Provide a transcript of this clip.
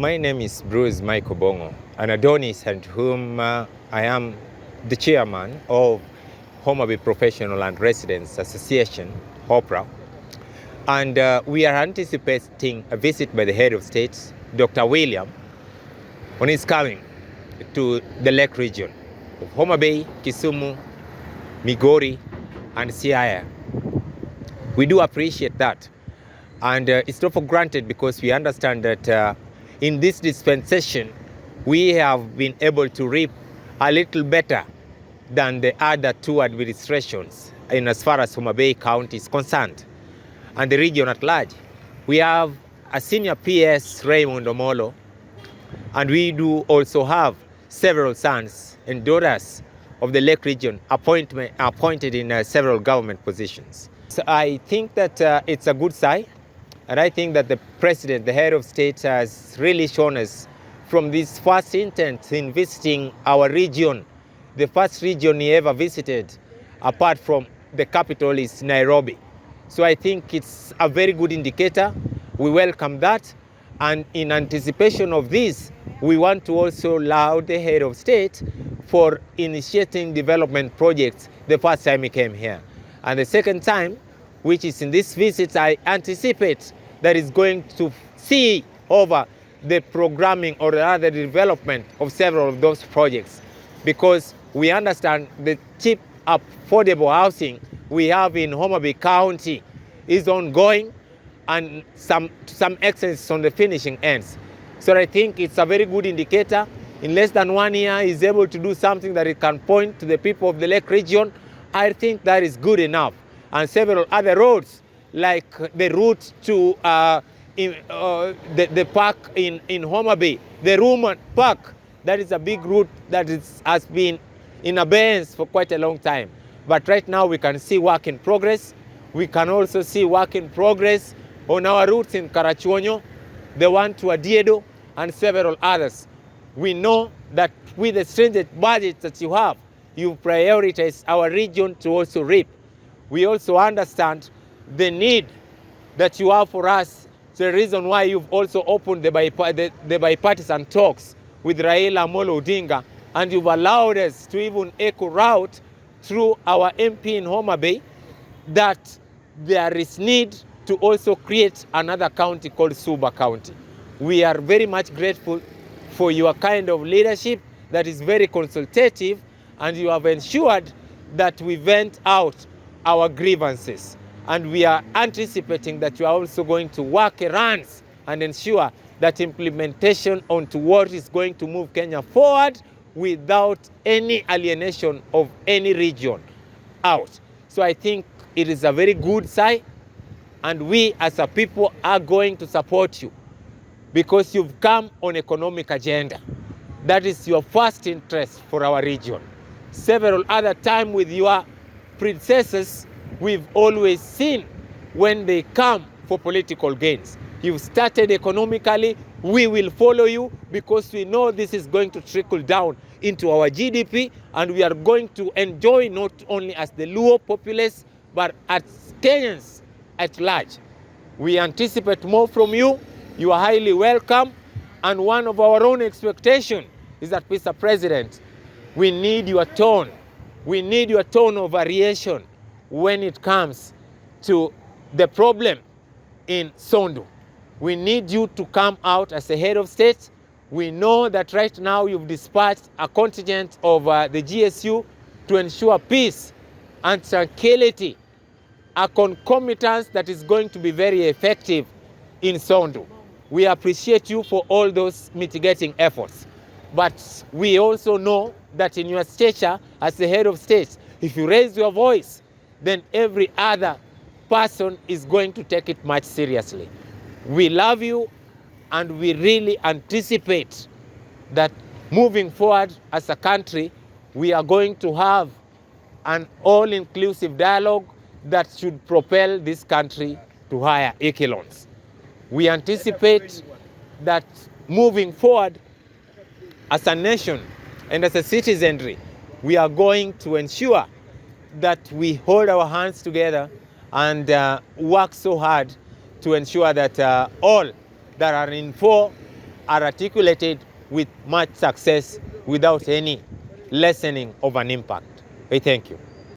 My name is Bruce Michael Bongo, an Adonis and whom I am the chairman of Homa Bay Professional and Residents Association, HOPRA. And we are anticipating a visit by the head of state, Dr. William, when he's coming to the Lake region of Homa Bay, Kisumu, Migori, and Siaya. We do appreciate that. And it's not for granted because we understand that in this dispensation, we have been able to reap a little better than the other two administrations in as far as Homa Bay County is concerned, and the region at large. We have a senior PS, Raymond Omolo, and we do also have several sons and daughters of the Lake region appointed in several government positions. So I think that it's a good sign. And I think that the president, the head of state, has really shown us from this first intent in visiting our region, the first region he ever visited, apart from the capital, is Nairobi. So I think it's a very good indicator. We welcome that. And in anticipation of this, we want to also allow the head of state for initiating development projects the first time he came here. And the second time, which is in this visit, I anticipate that is going to see over the programming or rather the development of several of those projects, because we understand the cheap, affordable housing we have in Homa Bay County is ongoing and some excess on the finishing ends. So I think it's a very good indicator. In less than 1 year, he's able to do something that it can point to the people of the Lake region. I think that is good enough. And several other roads, like the route to the park in Homa Bay, the Ruman Park, that is a big route that has been in abeyance for quite a long time. But right now we can see work in progress. We can also see work in progress on our routes in Karachuonyo, the one to Adiedo, and several others. We know that with the stringent budget that you have, you prioritize our region to also reap. We also understand the need that you have for us. The reason why you've also opened the bipartisan talks with Raila Amolo Odinga, and you've allowed us to even echo route through our MP in Homa Bay that there is need to also create another county called Suba County. We are very much grateful for your kind of leadership that is very consultative, and you have ensured that we vent out our grievances. And we are anticipating that you are also going to work errands and ensure that implementation onto what is going to move Kenya forward without any alienation of any region out. So I think it is a very good sign, and we as a people are going to support you because you've come on economic agenda. That is your first interest for our region. Several other times with your predecessors, we've always seen when they come for political gains. You've started economically, we will follow you because we know this is going to trickle down into our GDP, and we are going to enjoy not only as the Luo populace, but as Kenyans at large. We anticipate more from you. You are highly welcome. And one of our own expectations is that, Mr. President, we need your tone. We need your tone of variation when it comes to the problem in Sondu. We need you to come out as a head of state. We know that right now you've dispatched a contingent of the GSU to ensure peace and tranquility, a concomitance that is going to be very effective in Sondu. We appreciate you for all those mitigating efforts. But we also know that in your stature as the head of state, if you raise your voice, then every other person is going to take it much seriously. We love you, and we really anticipate that moving forward as a country, we are going to have an all-inclusive dialogue that should propel this country to higher echelons. We anticipate that moving forward as a nation and as a citizenry, we are going to ensure that we hold our hands together and work so hard to ensure that all that are in for are articulated with much success without any lessening of an impact. I thank you.